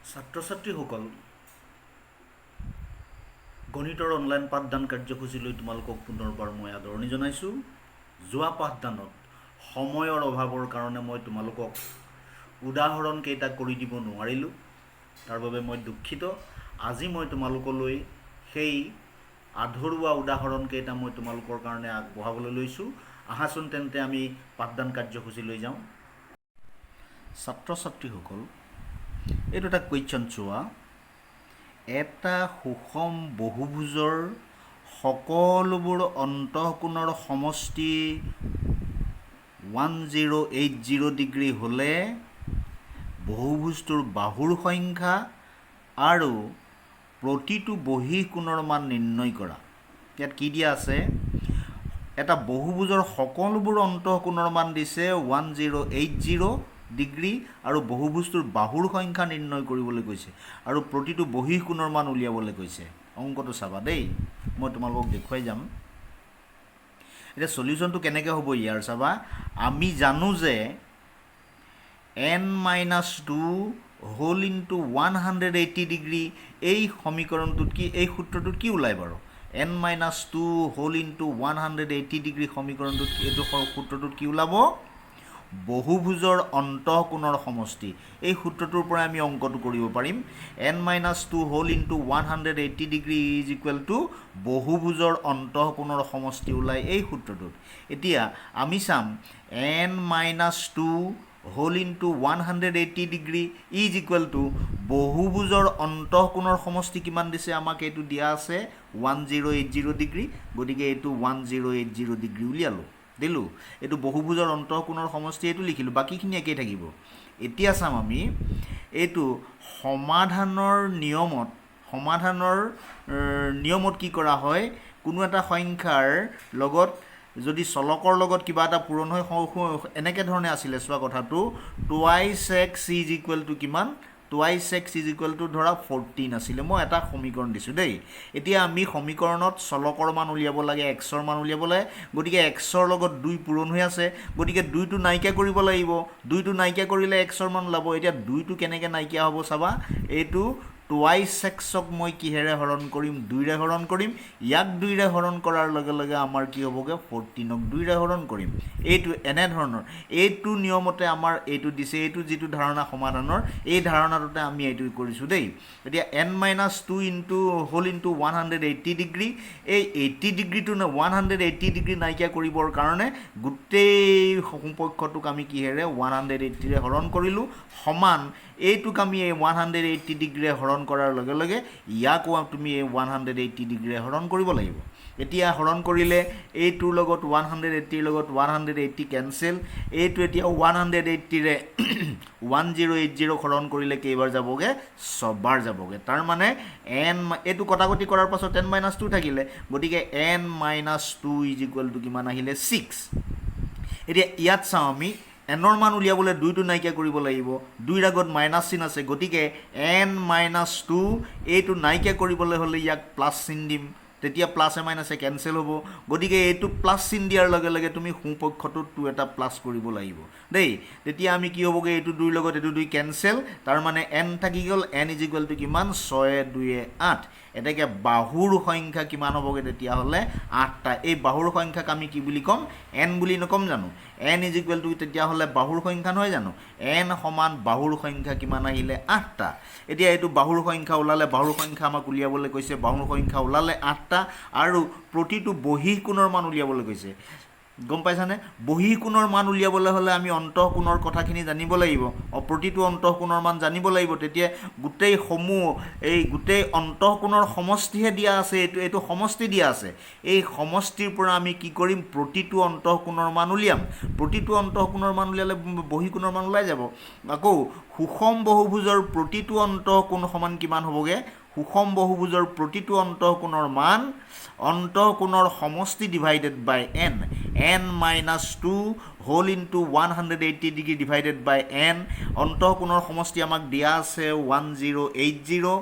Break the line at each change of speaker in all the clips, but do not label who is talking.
ছাত্ৰ ছাত্ৰীসকল, গণিতৰ অনলাইন পাঠদান কাৰ্যসূচীলৈ তোমালোকক পুনৰবাৰ মই আদৰণি জনাইছোঁ। যোৱা পাঠদানত সময়ৰ অভাৱৰ কাৰণে মই তোমালোকক উদাহৰণকেইটা কৰি দিব নোৱাৰিলোঁ, তাৰ বাবে মই দুখিত। আজি মই তোমালোকলৈ সেই আধৰুৱা উদাহৰণকেইটা মই তোমালোকৰ কাৰণে আগবঢ়াবলৈ লৈছোঁ। আহাচোন তেন্তে আমি পাঠদান কাৰ্যসূচীলৈ যাওঁ। ছাত্ৰ ছাত্ৰীসকল, এইটো এটা কুৱেশ্যন চোৱা। এটা সুষম বহুভুজৰ সকলোবোৰ অন্তঃকোণৰ সমষ্টি 1080 ডিগ্ৰী হ'লে বহুভুজটোৰ বাহুৰ সংখ্যা আৰু প্ৰতিটো বহিঃ কোণৰ মান নিৰ্ণয় কৰা। ইয়াত কি দিয়া আছে? এটা বহুভুজৰ সকলোবোৰ অন্তঃকোণৰ মান দিছে 1080 ডিগ্ৰী আৰু বহুভুজটোৰ বাহুৰ সংখ্যা নিৰ্ণয় কৰিবলৈ কৈছে আৰু প্ৰতিটো বহিঃ কোণৰ মান উলিয়াবলৈ কৈছে। অংকটো চাবা দেই, মই তোমালোকক দেখুৱাই যাম। এতিয়া সলিউশ্যনটো কেনেকৈ হ'ব ইয়াৰ চাবা। আমি জানো যে n-2 হোল ইনটু 180 ডিগ্ৰী এই সমীকৰণটোত কি, এই সূত্ৰটোত কি ওলায় বাৰু? n-2 হোল ইনটু 180 ডিগ্ৰী সমীকৰণটোত এইটো সূত্ৰটোত কি ওলাব? বহুভুজৰ অন্তঃকোণৰ সমষ্টি। এই সূত্ৰটোৰ পৰা আমি অংকটো কৰিব পাৰিম। n-2 whole into 180 degree is equal to বহুভুজৰ অন্তঃকোণৰ সমষ্টি ওলায় এই সূত্ৰটোত। এতিয়া আমি চাম n-2 whole into 180 degree is equal to বহুভুজৰ অন্তঃকোণৰ সমষ্টি কিমান দিছে আমাক? এইটো দিয়া আছে 1080 ডিগ্ৰী, গতিকে এইটো 1080 ডিগ্ৰী উলিয়ালোঁ, দিলোঁ। এইটো বহুভুজৰ অন্তঃকোণৰ সমষ্টি, এইটো লিখিলোঁ, বাকীখিনি একেই থাকিব। এতিয়া চাম আমি এইটো সমাধানৰ নিয়মত কি কৰা হয়? কোনো এটা সংখ্যাৰ লগত যদি চলকৰ লগত কিবা এটা পূৰণ হয়, এনেকৈ ধৰণে আছিলে চোৱা কথাটো। 2x ইজ ইকুৱেল টু কিমান? 2x ইজ ইকুৱেল টু ধৰা 14 আছিলে। মই এটা সমীকৰণ দিছোঁ দেই। এতিয়া আমি সমীকৰণত চলকৰ মান উলিয়াব লাগে, xৰ মান উলিয়াব লাগে। গতিকে xৰ লগত 2 পূৰণ হৈ আছে, গতিকে 2টো নাইকিয়া কৰিব লাগিব। 2টো নাইকিয়া কৰিলে xৰ মান ওলাব। এতিয়া 2টো কেনেকৈ নাইকিয়া হ'ব চাবা। এইটো 2x মই কিহেৰে হৰণ কৰিম? 2ৰে হৰণ কৰিম। ইয়াক 2ৰে হৰণ কৰাৰ লগে লগে আমাৰ কি হ'বগৈ? 14ক 2ৰে হৰণ কৰিম। এইটো এনেধৰণৰ, এইটো নিয়মতে আমাৰ এইটো দিছে, এইটো যিটো ধাৰণা সমাধানৰ, এই ধাৰণাটোতে আমি এইটো কৰিছোঁ দেই। এতিয়া n-2 হোল ইনটু 180 ডিগ্ৰী, এই 80 ডিগ্ৰীটো 180 ডিগ্ৰী নাইকিয়া কৰিবৰ কাৰণে গোটেই সোঁপক্ষটোক আমি কিহেৰে? 180ৰে হৰণ কৰিলোঁ, সমান এইটোক আমি এই 180 ডিগ্ৰীৰে হৰণ কৰাৰ লগে লগে ইয়াকো তুমি এই 180 ডিগ্ৰীৰে হৰণ কৰিব লাগিব। এতিয়া হৰণ কৰিলে এইটোৰ লগত 180ৰ লগত 180 কেঞ্চেল। এইটো এতিয়া 180ৰে 1080 হৰণ কৰিলে কেইবাৰ যাবগৈ? 6বাৰ যাবগৈ। তাৰমানে এইটো কটাকটি কৰাৰ পাছত n-2 থাকিলে, গতিকে n-2 ইজ ইকুৱেল টু কিমান আহিলে? 6। এতিয়া ইয়াত চাওঁ আমি এনৰ মান উলিয়াবলৈ 2টো নাইকিয়া কৰিব লাগিব। 2ৰ আগত মাইনাছ চিন আছে, গতিকে n-2 এইটো নাইকিয়া কৰিবলৈ হ'লে ইয়াক প্লাছ চিন দিম, তেতিয়া প্লাছে মাইনাছে কেঞ্চেল হ'ব। গতিকে এইটো প্লাছ চিন দিয়াৰ লগে লগে তুমি সোঁপক্ষটোত 2 এটা প্লাছ কৰিব লাগিব দেই। তেতিয়া আমি কি হ'বগৈ? এইটো 2ৰ লগত এইটো 2 কেঞ্চেল, তাৰমানে n থাকি গ'ল। n ইজ ইকুৱেল টু কিমান? 6 2 8। এতেকে বাহুৰ সংখ্যা কিমান হ'বগৈ তেতিয়াহ'লে? 8টা। এই বাহুৰ সংখ্যাক আমি কি বুলি ক'ম? n বুলি নক'ম জানো? n ইজ ইকুৱেল টু তেতিয়াহ'লে বাহুৰ সংখ্যা নহয় জানো? n সমান বাহুৰ সংখ্যা কিমান আহিলে? 8টা। এতিয়া এইটো বাহুৰ সংখ্যা ওলালে, বাহুৰ সংখ্যা আমাক উলিয়াবলৈ কৈছে, বাহুৰ সংখ্যা ওলালে 8টা আৰু প্ৰতিটো বহিঃ কোণৰ মান উলিয়াবলৈ কৈছে। গম পাইছানে? বহিঃ কোণৰ মান উলিয়াবলৈ হ'লে আমি অন্তঃকোণৰ কথাখিনি জানিব লাগিব, প্ৰতিটো অন্তঃকোণৰ মান জানিব লাগিব। তেতিয়া গোটেই এই গোটেই অন্তঃকোণৰ সমষ্টিহে দিয়া আছে, এইটো সমষ্টি দিয়া আছে। এই সমষ্টিৰ পৰা আমি কি কৰিম? প্ৰতিটো অন্তঃকোণৰ মান উলিয়াম। প্ৰতিটো অন্তঃকোণৰ মান উলিয়ালে বহিঃ কোণৰ মান ওলাই যাব। আকৌ সুষম বহুভুজৰ প্ৰতিটো অন্তঃকোণ সমান কিমান হ'বগৈ? সুষম বহুভুজৰ প্ৰতিটো অন্তঃকোণৰ মান অন্তঃকোণৰ সমষ্টি divided by n, n-2 whole into 180 degree divided by n। অন্তঃকোণৰ সমষ্টি আমাক দিয়া আছে 1080,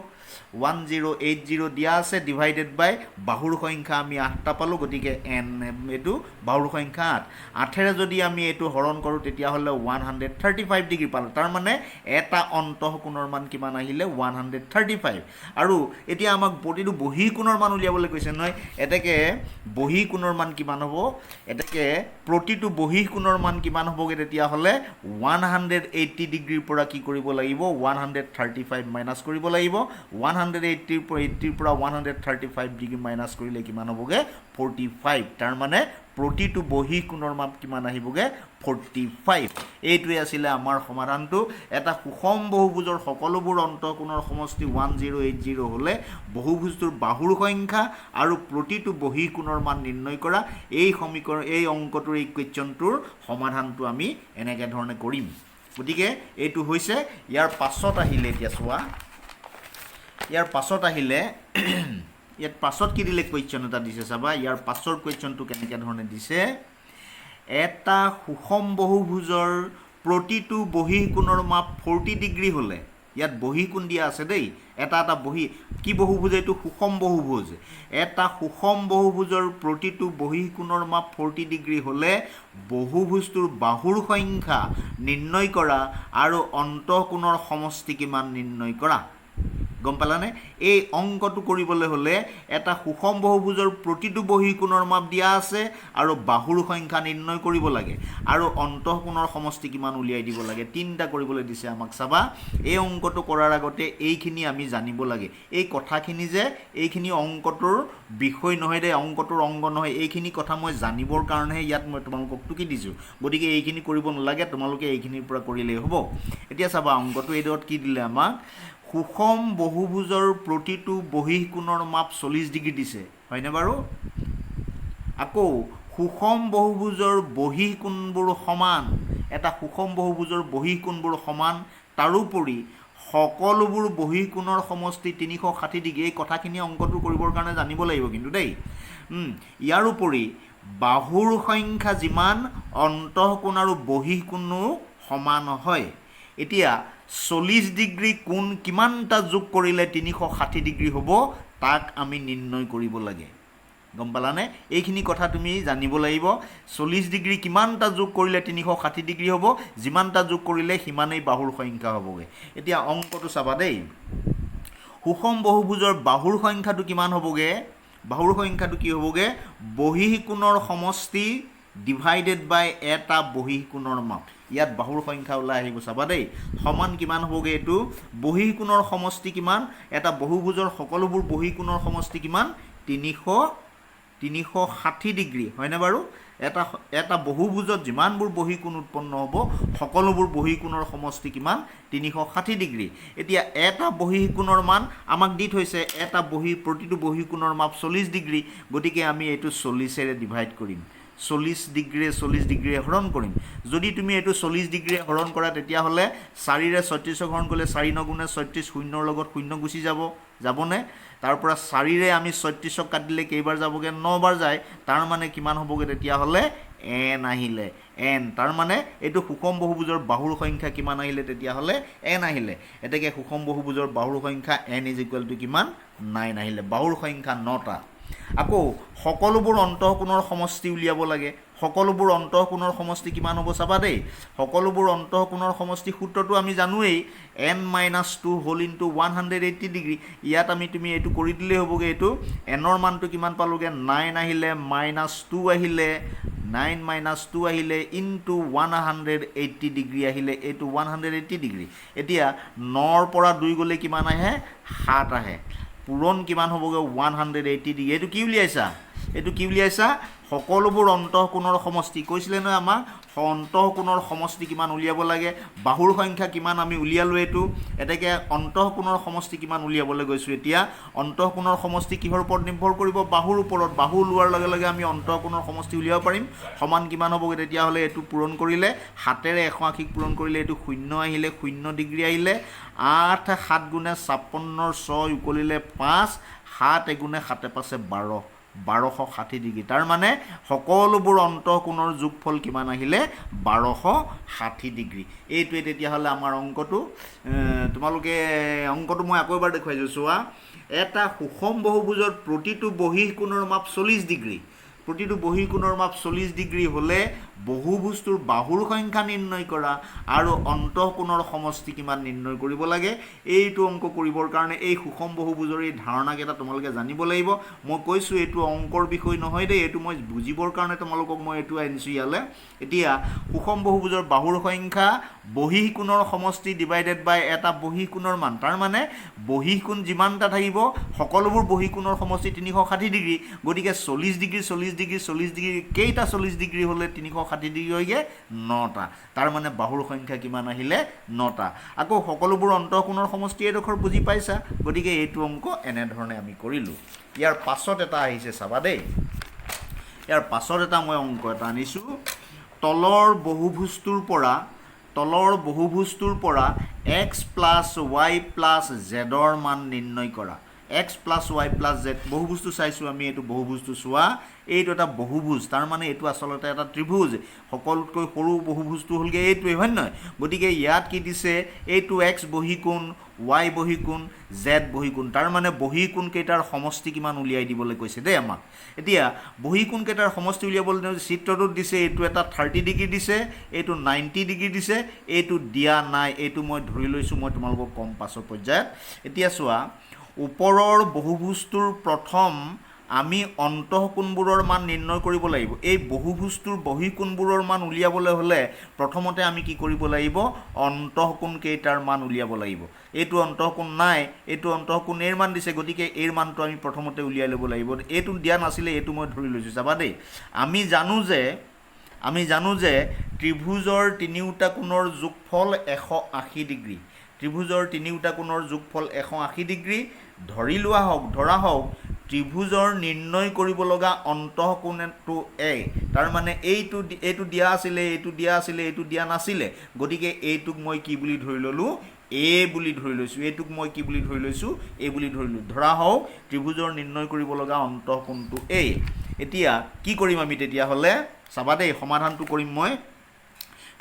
1080 দিয়া আছে ডিভাইডেড বাই বাহুৰ সংখ্যা আমি 8টা পালোঁ গতিকে n এইটো বাহুৰ সংখ্যা 8 8ৰে যদি আমি এইটো হৰণ কৰোঁ তেতিয়াহ'লে 135 ডিগ্ৰী পালোঁ তাৰ মানে এটা অন্তঃকোণৰ মান কিমান আহিলে 135 আৰু এতিয়া আমাক প্ৰতিটো বহিঃকোণৰ মান উলিয়াবলৈ কৈছে নহয় এতেকে বহিঃকোণৰ মান কিমান হ'ব এতেকে প্ৰতিটো বহিঃকোণৰ মান কিমান হ'বগে তেতিয়াহ'লে 180 ডিগ্ৰীৰ পৰা কি কৰিব লাগিব 135 মাইনাছ কৰিব লাগিব 180 পৰা 135 ডিগ্ৰী মাইনাছ কৰিলে কিমান হ'বগে 45 তাৰ মানে প্ৰতিটো বহিঃকোণৰ মান কিমান আহিবগে 45 এইটোৱে আছিলে আমাৰ সমাধানটো এটা সুষম বহুভুজৰ সকলোবোৰ অন্তঃকোণৰ সমষ্টি 1080 হ'লে বহুভুজটোৰ বাহুৰ সংখ্যা আৰু প্ৰতিটো বহিঃকোণৰ মান নিৰ্ণয় কৰা এই সমীকৰণ এই অংকটোৰ এই কুৱেশ্যনটোৰ সমাধানটো আমি এনেকে ধৰণে কৰিম গতিকে এইটো হৈছে ইয়াৰ পাছত আহিলে এতিয়া চোৱা ইয়াৰ পাছত আহিলে ইয়াত পাছত কি দিলে কুৱেশ্যন এটা দিছে চাবা ইয়াৰ পাছৰ কুৱেশ্যনটো কেনেকৈ ধৰণে দিছে এটা সুষম বহুভুজৰ প্ৰতিটো বহিঃকোণৰ মাপ 40 ডিগ্ৰী হ'লে ইয়াত বহিঃকোণ দিয়া আছে দেই এটা কি বহুভুজ এইটো সুষম বহুভুজ এটা সুষম বহুভুজৰ প্ৰতিটো বহিঃকোণৰ মাপ 40 ডিগ্ৰী হ'লে বহুভুজটোৰ বাহুৰ সংখ্যা নিৰ্ণয় কৰা আৰু অন্তঃকোণৰ সমষ্টি কিমান নিৰ্ণয় কৰা গম পালানে এই অংকটো কৰিবলৈ হ'লে এটা সুষম বহুভুজৰ প্ৰতিটো বহিঃকোণৰ মাপ দিয়া আছে আৰু বাহুৰ সংখ্যা নিৰ্ণয় কৰিব লাগে আৰু অন্তঃকোণৰ সমষ্টি কিমান উলিয়াই দিব লাগে তিনিটা কৰিবলৈ দিছে আমাক চাবা এই অংকটো কৰাৰ আগতে এইখিনি আমি জানিব লাগে এই কথাখিনি যে এইখিনি অংকটোৰ বিষয় নহয় দে অংকটোৰ অংগ নহয় এইখিনি কথা মই জানিবৰ কাৰণেহে ইয়াত মই তোমালোকক টুকি দিছোঁ গতিকে এইখিনি কৰিব নালাগে তোমালোকে এইখিনিৰ পৰা কৰিলেই হ'ব এতিয়া চাবা অংকটো এইদৰত কি দিলে আমাক সুষম বহুভুজৰ প্ৰতিটো বহিঃকোণৰ মাপ 40 ডিগ্ৰী দিছে হয়নে বাৰু আকৌ সুষম বহুভুজৰ বহিঃকোণবোৰ সমান এটা সুষম বহুভুজৰ বহিঃকোণবোৰ সমান তাৰোপৰি সকলোবোৰ বহিঃকোণৰ সমষ্টি 360 ডিগ্ৰী এই কথাখিনি অংকটো কৰিবৰ কাৰণে জানিব লাগিব কিন্তু দেই ইয়াৰ উপৰি বাহুৰ সংখ্যা যিমান অন্তঃকোণ আৰু বহিঃকোণো সমান হয় এতিয়া 40 ডিগ্ৰী কোণ কিমানটা যোগ কৰিলে 360 ডিগ্ৰী হ'ব তাক আমি নিৰ্ণয় কৰিব লাগে গম পালানে এইখিনি কথা তুমি জানিব লাগিব 40 ডিগ্ৰী কিমানটা যোগ কৰিলে 360 ডিগ্ৰী হ'ব যিমানটা যোগ কৰিলে সিমানেই বাহুৰ সংখ্যা হ'বগে এতিয়া অংকটো চাবা দেই সুষম বহুভুজৰ বাহুৰ সংখ্যাটো কিমান হ'বগে বাহুৰ সংখ্যাটো কি হ'বগে বহিঃকোণৰ সমষ্টি ডিভাইডেড বাই এটা বহিঃকোণৰ মাপ ইয়াত বাহুৰ সংখ্যা ওলাই আহিব চাবা দেই সমান কিমান হ'বগে এইটো বহিঃকোণৰ সমষ্টি কিমান এটা বহুভুজৰ সকলোবোৰ বহিঃকোণৰ সমষ্টি কিমান 360 ডিগ্ৰী হয়নে বাৰু এটা বহুভুজত যিমানবোৰ বহিঃকোণ উৎপন্ন হ'ব সকলোবোৰ বহিঃকোণৰ সমষ্টি কিমান 360 ডিগ্ৰী এতিয়া এটা বহিঃকোণৰ মান আমাক দি থৈছে এটা প্ৰতিটো বহিঃকোণৰ মাপ 40 ডিগ্ৰী গতিকে আমি এইটো 40ৰে ডিভাইড কৰিম 40 ডিগ্ৰীৰে হৰণ কৰিম যদি তুমি এইটো 40 ডিগ্ৰীৰে হৰণ কৰা তেতিয়াহ'লে 4ৰে 36 হৰণ কৰিলে 4 9 গুণে 36 শূন্যৰ লগত শূন্য গুচি যাবনে তাৰ পৰা 4ৰে আমি 36ক কাটিলে কেইবাৰ যাবগে 9 বাৰ যায় তাৰ মানে কিমান হ'বগে তেতিয়াহ'লে n আহিলে n তাৰ মানে এইটো সুষম বহুভুজৰ বাহুৰ সংখ্যা কিমান আহিলে তেতিয়াহ'লে n আহিলে এতেকে সুষম বহুভুজৰ বাহুৰ সংখ্যা n কিমান 9 আহিলে বাহুৰ সংখ্যা 9টা আকৌ সকলোবোৰ অন্তঃকোণৰ সমষ্টি উলিয়াব লাগে সকলোবোৰ অন্তঃকোণৰ সমষ্টি কিমান হ'ব চাবা দেই সকলোবোৰ অন্তঃকোণৰ সমষ্টি সূত্ৰটো আমি জানোৱেই n - 2 হোল ইনটু 180 ডিগ্ৰী ইয়াত তুমি এইটো কৰি দিলেই হ'বগে এইটো n ৰ মানটো কিমান পালোগে 9 আহিলে -2 আহিলে 9 - 2 আহিলে ইনটু 180 ডিগ্ৰী আহিলে এইটো 180 ডিগ্ৰী এতিয়া 9ৰ পৰা 2 গ'লে কিমান আহে 7 আহে পূৰণ কিমান হ'বগে 180 ডিগ্ৰী এইটো কি উলিয়াইছা সকলোবোৰ অন্তঃকোণৰ সমষ্টি কৈছিলে নহয় আমাক অন্তঃকোণৰ সমষ্টি কিমান উলিয়াব লাগে বাহুৰ সংখ্যা কিমান আমি উলিয়ালো এইটো এতেকে অন্তঃকোণৰ সমষ্টি কিমান উলিয়াবলৈ গৈছো এতিয়া অন্তঃকোণৰ সমষ্টি কিহৰ ওপৰত নিৰ্ভৰ কৰিব বাহুৰ ওপৰত বাহু ওলোৱাৰ লগে লগে আমি অন্তঃকোণৰ সমষ্টি উলিয়াব পাৰিম সমান কিমান হ'বগে তেতিয়াহ'লে এইটো পূৰণ কৰিলে 7ৰে 180 পূৰণ কৰিলে এইটো 0 আহিলে 0 ডিগ্ৰী আহিলে 8 7 গুণে 56ৰ 6 উকলিলে 5 7 এগুণে 7 5 12 1260 ডিগ্ৰী তাৰ মানে সকলোবোৰ অন্তঃকোণৰ যোগফল কিমান আহিলে 1260 ডিগ্ৰী এইটোৱে তেতিয়াহ'লে আমাৰ অংকটো তোমালোকে অংকটো মই আকৌ এবাৰ দেখুৱাইছোঁ চোৱা এটা সুষম বহুভুজৰ প্ৰতিটো বহিঃ কোণৰ মাপ 40 ডিগ্ৰী প্ৰতিটো বহিঃ কোণৰ মাপ 40 ডিগ্ৰী হ'লে বহুভুজটোৰ বাহুৰ সংখ্যা নিৰ্ণয় কৰা আৰু অন্তঃকোণৰ সমষ্টি কিমান নিৰ্ণয় কৰিব লাগে এইটো অংক কৰিবৰ কাৰণে এই সুষম বহুভুজৰ এই ধাৰণাকেইটা তোমালোকে জানিব লাগিব মই কৈছোঁ এইটো অংকৰ বিষয় নহয় দেই এইটো মই বুজিবৰ কাৰণে তোমালোকক মই এইটো আনিছোঁ ইয়ালে এতিয়া সুষম বহুভুজৰ বাহুৰ সংখ্যা বহিঃ কোণৰ সমষ্টি ডিভাইডেড বাই এটা বহিঃ কোণৰ মান তাৰ মানে বহিঃ কোণ যিমানটা থাকিব সকলোবোৰ বহিঃ কোণৰ সমষ্টি 360 ডিগ্ৰী গতিকে 40 ডিগ্ৰী 40 ডিগ্ৰী 40 ডিগ্ৰী কেইটা 40 ডিগ্ৰী হ'লে 360 ডিগ্ৰী হয়গে 9টা তাৰ মানে বাহুৰ সংখ্যা কিমান আহিলে 9টা আকৌ সকলোবোৰ অন্তঃকোণৰ সমষ্টি এডোখৰ বুজি পাইছা গতিকে এইটো অংক এনে ধৰণে আমি কৰিলো ইয়াৰ পাছত এটা আহিছে চাবা দেই ইয়াৰ পাছত এটা মই অংক এটা আনিছো তলৰ বহুভুজটোৰ পৰা x + y + z ৰ মান নিৰ্ণয় কৰা x + y + z বহুভুজটো চাইছোঁ আমি এইটো বহুভুজটো চোৱা এইটো এটা বহুভুজ তাৰ মানে এইটো আচলতে এটা ত্ৰিভুজ সকলোতকৈ সৰু বহুভুজটো হ'লগে এইটোৱে হয় নহয় গতিকে ইয়াত কি দিছে এইটো x বহিকোণ y বহিকোণ z বহিকোণ তাৰ মানে বহিকোণ কেইটাৰ সমষ্টি কিমান উলিয়াই দিবলৈ কৈছে দেই আমাক এতিয়া বহিকোণ কেইটাৰ সমষ্টি উলিয়াবলৈ চিত্ৰটোত দিছে এইটো এটা 30 ডিগ্ৰী দিছে এইটো 90 ডিগ্ৰী দিছে এইটো দিয়া নাই এইটো মই ধৰি লৈছোঁ মই তোমালোকক কম পাছৰ পৰ্যায়ত এতিয়া চোৱা ওপৰৰ বহুভুজটোৰ প্ৰথম আমি অন্তঃকোণবোৰৰ মান নিৰ্ণয় কৰিব লাগিব এই বহুভুজটোৰ বহিকোণবোৰৰ মান উলিয়াবলৈ হ'লে প্ৰথমতে আমি কি কৰিব লাগিব অন্তঃকোণ কেইটাৰ মান উলিয়াব লাগিব এইটো অন্তঃকোণ নাই এইটো অন্তঃকোণ এৰ মান দিছে গতিকে এৰ মানটো আমি প্ৰথমতে উলিয়াই ল'ব লাগিব এইটো দিয়া নাছিলে এইটো মই ধৰি লৈছোঁ চাবা দেই আমি জানো যে ত্ৰিভুজৰ তিনিওটা কোণৰ যোগফল 180 ডিগ্ৰী ত্ৰিভুজৰ তিনিওটা কোণৰ যোগফল 180 ডিগ্ৰী ধৰা হওক ত্ৰিভুজৰ নিৰ্ণয় কৰিব লগা অন্তঃকোণটো a তাৰ মানে এইটো দিয়া আছিলে এইটো দিয়া নাছিলে গতিকে এইটোক মই কি বুলি ধৰি ললোঁ a বুলি ধৰি লৈছোঁ এইটোক মই কি বুলি ধৰি লৈছোঁ a বুলি ধৰিলোঁ ধৰা হওক ত্ৰিভুজৰ নিৰ্ণয় কৰিব লগা অন্তঃকোণটো a এতিয়া কি কৰিম আমি তেতিয়াহ'লে চাবা দেই সমাধানটো কৰিম মই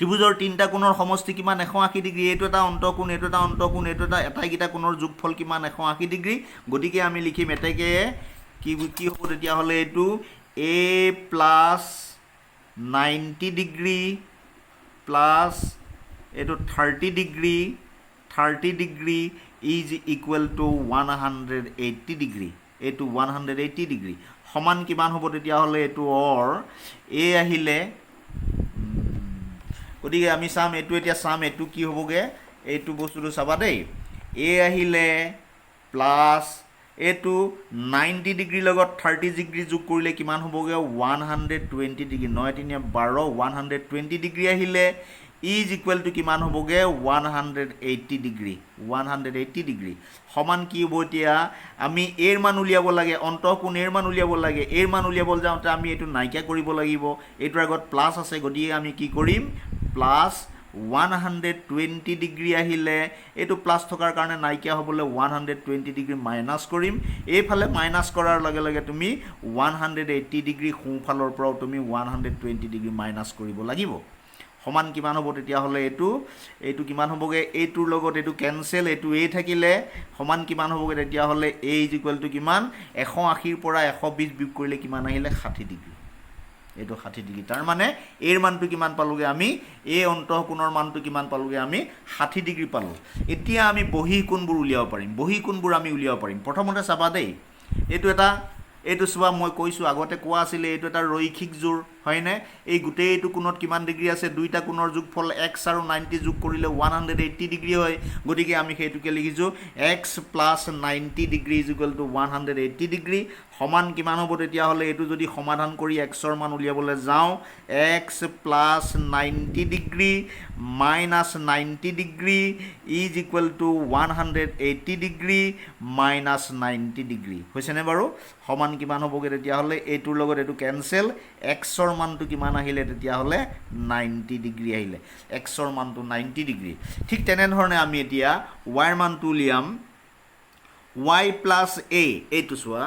ত্ৰিভুজৰ তিনিটা কোণৰ সমষ্টি কিমান 180 ডিগ্ৰী এইটো এটা অন্তঃকোণ এইটো এটা অন্তঃকোণ এইটো এটা এটাইকেইটা কোণৰ যোগফল কিমান 180 ডিগ্ৰী গতিকে আমি লিখিম এটাকে কি হ'ব তেতিয়াহ'লে এইটো a + 90 ডিগ্ৰী প্লাছ এইটো 30 degree is equal two 180 degree এইটো 180 ডিগ্ৰী সমান কিমান হ'ব তেতিয়াহ'লে এইটো a আহিলে গতিকে আমি চাম এইটো এতিয়া চাম এইটো কি হ'বগে এইটো বস্তুটো চাবা দেই a আহিলে প্লাছ এইটো 90 ডিগ্ৰীৰ লগত 30 ডিগ্ৰী যোগ কৰিলে কিমান হ'বগে 120 ডিগ্ৰী 9 3 12 120 ডিগ্ৰী আহিলে ইজ ইকুৱেল টু কিমান হ'বগে 180 ডিগ্ৰী সমান কি হ'ব এতিয়া আমি এৰ মান উলিয়াব লাগে অন্তঃকোণ এৰ মান উলিয়াব লাগে এৰ মান উলিয়াবলৈ যাওঁতে আমি এইটো নাইকিয়া কৰিব লাগিব এইটোৰ আগত প্লাছ আছে গতিকে আমি কি কৰিম প্লাছ 120 ডিগ্ৰী আহিলে এইটো প্লাছ থকাৰ কাৰণে নাইকিয়া হ'বলৈ 120 ডিগ্ৰী মাইনাছ কৰিম এইফালে মাইনাছ কৰাৰ লগে লগে তুমি 180 ডিগ্ৰী সোঁফালৰ পৰাও তুমি 120 ডিগ্ৰী মাইনাছ কৰিব লাগিব সমান কিমান হ'ব তেতিয়াহ'লে এইটো কিমান হ'বগে এইটোৰ লগত এইটো কেনচেল এইটো a থাকিলে সমান কিমান হ'বগে তেতিয়াহ'লে a ইজ ইকুৱেল টু কিমান 180 ৰ পৰা 120 বিয়োগ কৰিলে কিমান আহিলে 60 ডিগ্ৰী এইটো 60 ডিগ্ৰী তাৰ মানে এৰ মানটো কিমান পালোগে আমি এই অন্তঃকোণৰ মানটো কিমান পালোগে আমি 60 ডিগ্ৰী পালো এতিয়া আমি বহিকোণবোৰ উলিয়াব পাৰিম প্ৰথমতে চাবা দেই এইটো চোৱা মই কৈছোঁ আগতে কোৱা আছিলে এইটো এটা ৰৈখিক জোৰ হয়নে এই গোটেইটো কোণত কিমান ডিগ্ৰী আছে দুইটা কোণৰ যোগফল x আৰু 90 যোগ কৰিলে 180 ডিগ্ৰী হয় গতিকে আমি সেইটোকে লিখিছোঁ x + 90 degree is equal two 180 degree সমান কিমান হ'ব তেতিয়াহ'লে এইটো যদি সমাধান কৰি x ৰ মান উলিয়াবলৈ যাওঁ x + 90 degree minus 90 degree is equal two 180 degree minus 90 degree হৈছেনে বাৰু সমান কিমান হ'বগৈ তেতিয়াহ'লে এইটোৰ লগত এইটো কেনচেল x ৰ মানটো কিমান আহিলে তেতিয়াহ'লে 90 ডিগ্ৰী আহিলে x ৰ মানটো 90 ডিগ্ৰী ঠিক তেনেধৰণে আমি এতিয়া y ৰ মানটো উলিয়াম y + a এইটো চোৱা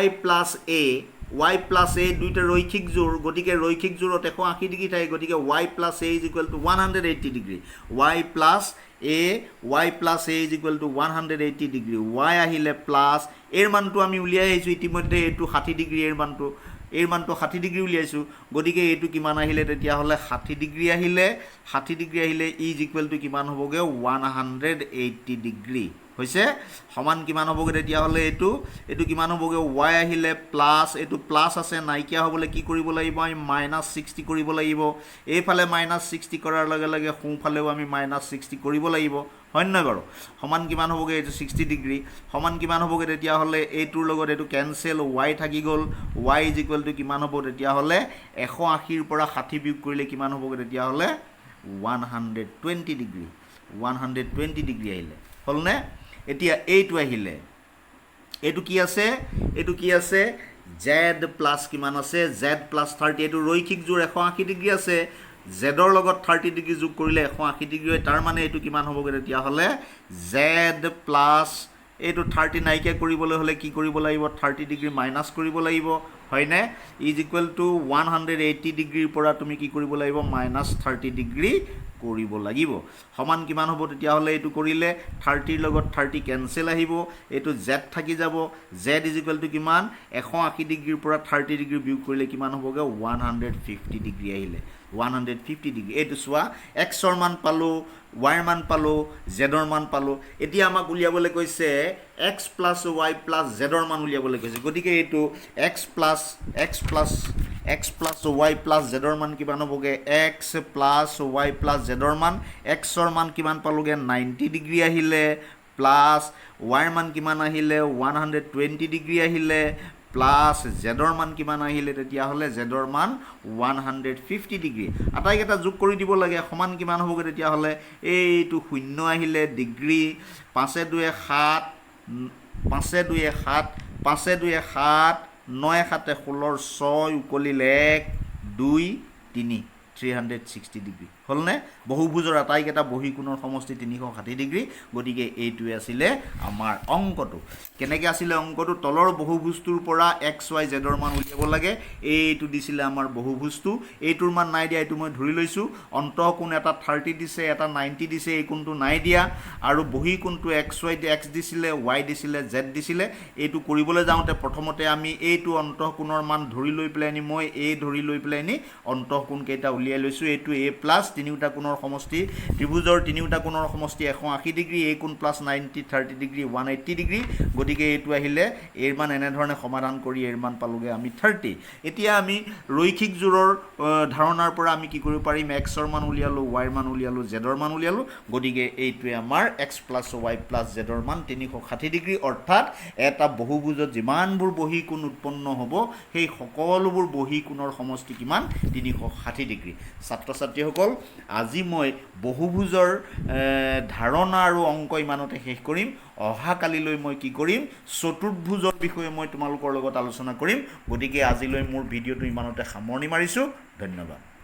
y + a দুইটা ৰৈখিক জোৰ গতিকে ৰৈখিক জোৰত 180 ডিগ্ৰী থাকে গতিকে y + a is equal two 180 degree y + A y plus A is equal two 180 degree y আহিলে প্লাছ এৰ মানটো আমি উলিয়াই আহিছোঁ ইতিমধ্যে এইটো 60 ডিগ্ৰী এৰ মানটো 60 ডিগ্ৰী উলিয়াইছোঁ গতিকে এইটো কিমান আহিলে তেতিয়াহ'লে 60 ডিগ্ৰী আহিলে ইজ ইকুৱেল টু কিমান হ'বগৈ 180 ডিগ্ৰী হৈছে সমান কিমান হ'বগৈ তেতিয়াহ'লে এইটো কিমান হ'বগৈ y আহিলে প্লাছ এইটো প্লাছ আছে নাইকিয়া হ'বলৈ কি কৰিব লাগিব আমি -60 কৰিব লাগিব এইফালে -60 কৰাৰ লগে লগে সোঁফালেও আমি -60 কৰিব লাগিব হয় নহয় বাৰু সমান কিমান হ'বগৈ এইটো 60 ডিগ্ৰী সমান কিমান হ'বগৈ তেতিয়াহ'লে এইটোৰ লগত এইটো কেনচেল y থাকি গ'ল y ইজ ইকুৱেল টু কিমান হ'ব তেতিয়াহ'লে 180ৰ পৰা 60 বিয়োগ কৰিলে কিমান হ'বগৈ তেতিয়াহ'লে 120 ডিগ্ৰী আহিলে হ'লনে এতিয়া এইটো আহিলে এইটো কি আছে z প্লাছ কিমান আছে z প্লাছ 30 এইটো ৰৈখিক জোৰ 180 ডিগ্ৰী আছে জেডৰ লগত 30 ডিগ্ৰী যোগ কৰিলে 180 ডিগ্ৰী হয় তাৰ মানে এইটো কিমান হ'বগৈ তেতিয়াহ'লে z প্লাছ এইটো 30 নাইকিয়া কৰিবলৈ হ'লে কি কৰিব লাগিব 30 ডিগ্ৰী মাইনাছ কৰিব লাগিব হয়নে ইজ ইকুৱেল টু 180 ডিগ্ৰীৰ পৰা তুমি কি কৰিব লাগিব -30 ডিগ্ৰী কৰিব লাগিব সমান কিমান হ'ব তেতিয়াহ'লে এইটো কৰিলে 30ৰ লগত 30 কেনচেল আহিব এইটো z থাকি যাব z ইজ ইকুৱেল টু কিমান 180 ডিগ্ৰীৰ পৰা 30 ডিগ্ৰী বিয়োগ কৰিলে কিমান হ'বগৈ 150 ডিগ্ৰী আহিলে 150 ডিগ্ৰী এইটো চোৱা xৰ মান পালোঁ yৰ মান পালোঁ zৰ মান পালোঁ এতিয়া আমাক উলিয়াবলৈ কৈছে x প্লাছ y প্লাছ zৰ মান উলিয়াবলৈ কৈছে গতিকে এইটো x প্লাছ y প্লাছ zৰ মান কিমান হ'বগৈ x প্লাছ y প্লাছ zৰ মান xৰ মান কিমান পালোগৈ 90 ডিগ্ৰী আহিলে প্লাছ yৰ মান কিমান আহিলে 120 ডিগ্ৰী আহিলে প্লাছ জেডৰ মান কিমান আহিলে তেতিয়াহ'লে জেডৰ মান 150 ডিগ্ৰী আটাইকেইটা যোগ কৰি দিব লাগে সমান কিমান হ'বগৈ তেতিয়াহ'লে এইটো 0 আহিলে ডিগ্ৰী 5 2 7 9 7 16 6 উকলিল 1 2 3 360 ডিগ্ৰী হ'লনে বহুভুজৰ আটাইকেইটা বহিকোণৰ সমষ্টি 360 ডিগ্ৰী গতিকে এইটোৱে আছিলে আমাৰ অংকটো কেনেকৈ আছিলে অংকটো তলৰ বহুভুজটোৰ পৰা x y z ৰ মান উলিয়াব লাগে এইটো দিছিলে আমাৰ বহুভুজটো এইটোৰ মান নাই দিয়া এইটো মই ধৰি লৈছোঁ অন্তঃকোণ এটা 30 দিছে এটা 90 দিছে এই কোণটো নাই দিয়া আৰু বহিকোণটো x দিছিলে y দিছিলে z দিছিলে এইটো কৰিবলৈ যাওঁতে প্ৰথমতে আমি এইটো অন্তঃকোণৰ মান ধৰি লৈ পেলাই মই ধৰি লৈ পেলাই অন্তঃকোণ কেইটা উলিয়াই লৈছোঁ এইটো a প্লাছ তিনিওটা কোণৰ সমষ্টি ত্ৰিভুজৰ তিনিওটা কোণৰ সমষ্টি 180 ডিগ্ৰী a কোণ প্লাছ 90 30 ডিগ্ৰী 180 ডিগ্ৰী গতিকে এইটো আহিলে এৰ মান এনেধৰণে সমাধান কৰি এৰ মান পালোগে আমি 30 এতিয়া আমি ৰৈখিক জোৰৰ ধাৰণাৰ পৰা আমি কি কৰিব পাৰিম x ৰ মান উলিয়ালো y ৰ মান উলিয়ালো z ৰ মান উলিয়ালো গতিকে এইটোৱে আমাৰ x plus y plus z ৰ মান 360 ডিগ্ৰী অৰ্থাৎ এটা বহুভুজত যিমানবোৰ বহিকোণ উৎপন্ন হ'ব সেই সকলোবোৰ বহিকোণৰ সমষ্টি কিমান 360 ডিগ্ৰী ছাত্ৰ ছাত্ৰীসকল আজি মই বহুভুজৰ ধাৰণা আৰু অংক ইমানতে শেষ কৰিম অহাকালিলৈ মই কি কৰিম চতুৰ্ভুজৰ বিষয়ে মই তোমালোকৰ লগত আলোচনা কৰিম গতিকে আজিলৈ মোৰ ভিডিঅ'টো ইমানতে সামৰণি মাৰিছোঁ ধন্যবাদ